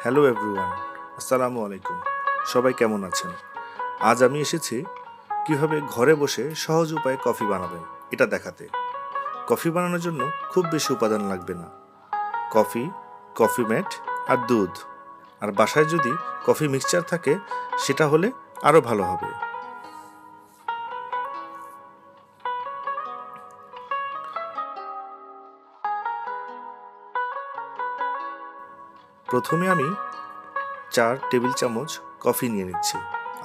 Hello everyone, আসসালামু আলাইকুম। সবাই কেমন আছেন? আজ আমি এসেছি কিভাবে ঘরে বসে সহজ উপায়ে কফি বানাবেন এটা দেখাতে। কফি বানানোর জন্য খুব বেশি উপাদান লাগবে না। কফি, কফি মেট আর দুধ। আর বাসায় যদি কফি মিক্সচার থাকে সেটা হলে আরও ভালো হবে। প্রথমে আমি 4 টেবিল চামচ কফি নিয়ে নিচ্ছি।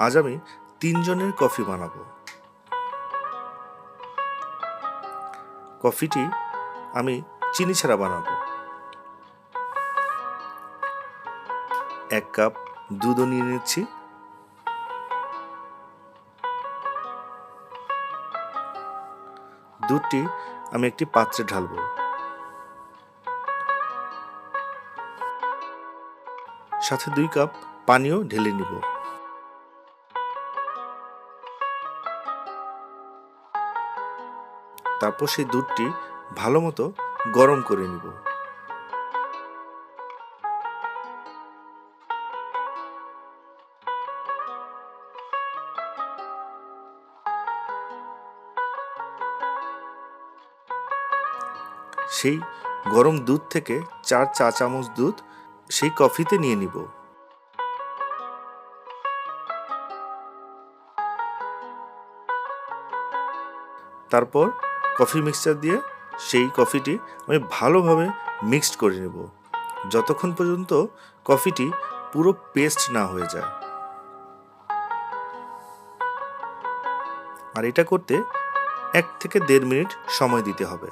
আজ আমি 3 জনের কফি বানাবো। কফিটি আমি চিনি ছাড়া বানাবো। 1 কাপ দুধও নিয়ে নিচ্ছি। দুধটি আমি একটি পাত্রে ঢালবো। সাথে 2 কাপ পানিও ঢেলে নিব। তারপর সেই দুধটি ভালো মতো গরম করে নিব। সেই গরম দুধ থেকে 4 চা চামচ দুধ সেই কফিতে নিয়ে নিব। তারপর কফি মিক্সচার দিয়ে সেই কফিটি আমি ভালোভাবে মিক্সড করে নেব, যতক্ষণ পর্যন্ত কফিটি পুরো পেস্ট না হয়ে যায়। আর এটা করতে 1 থেকে 1.5 মিনিট সময় দিতে হবে।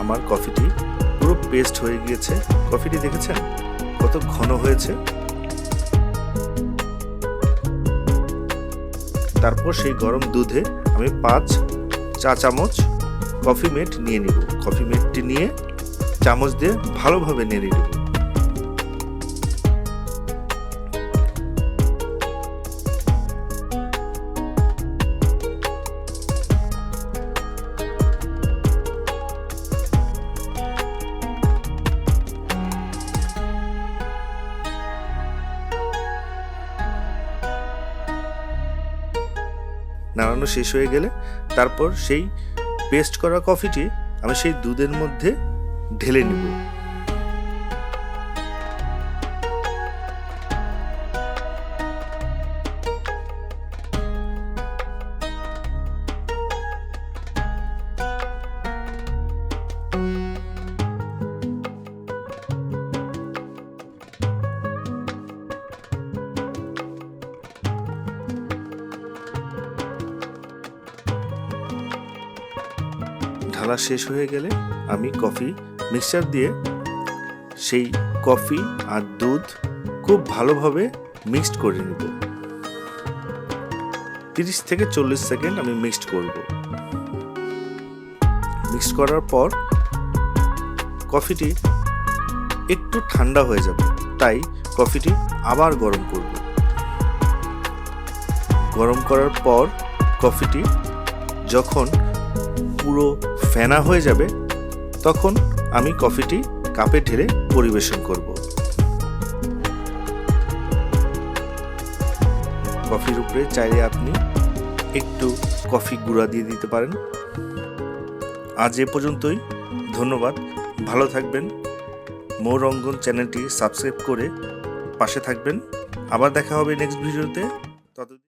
আমার কফিটি পুরো পেস্ট হয়ে গিয়েছে। কফিটি দেখেছেন কত ঘন হয়েছে। তারপর সেই গরম দুধে আমি 5 চা চামচ কফি মেট নিয়ে নিব। কফি মেটটি নিয়ে চামচ দিয়ে ভালোভাবে নেড়ে নেব। নাড়ানো শেষ হয়ে গেলে তারপর সেই পেস্ট করা কফিটি আমি সেই দুধের মধ্যে ঢেলে নিব। ঢালা শেষ হয়ে গেলে আমি কফি মিক্সচার দিয়ে সেই কফি আর দুধ খুব ভালোভাবে মিক্সড করে নেব। 30 থেকে 40 সেকেন্ড আমি মিক্সড করব। মিক্স করার পর কফিটি একটু ঠান্ডা হয়ে যাবে, তাই কফিটি আবার গরম করব। গরম করার পর কফিটি যখন পুরো ফেনা হয়ে যাবে তখন আমি কফিটি কাপে ঢেলে পরিবেশন করব। কফির উপরে চাইলে আপনি একটু কফি গুঁড়া দিয়ে দিতে পারেন। আজ এ পর্যন্তই। ধন্যবাদ। ভালো থাকবেন। মোর অঙ্গন চ্যানেলটি সাবস্ক্রাইব করে পাশে থাকবেন। আবার দেখা হবে নেক্সট ভিডিওতে। ততদিন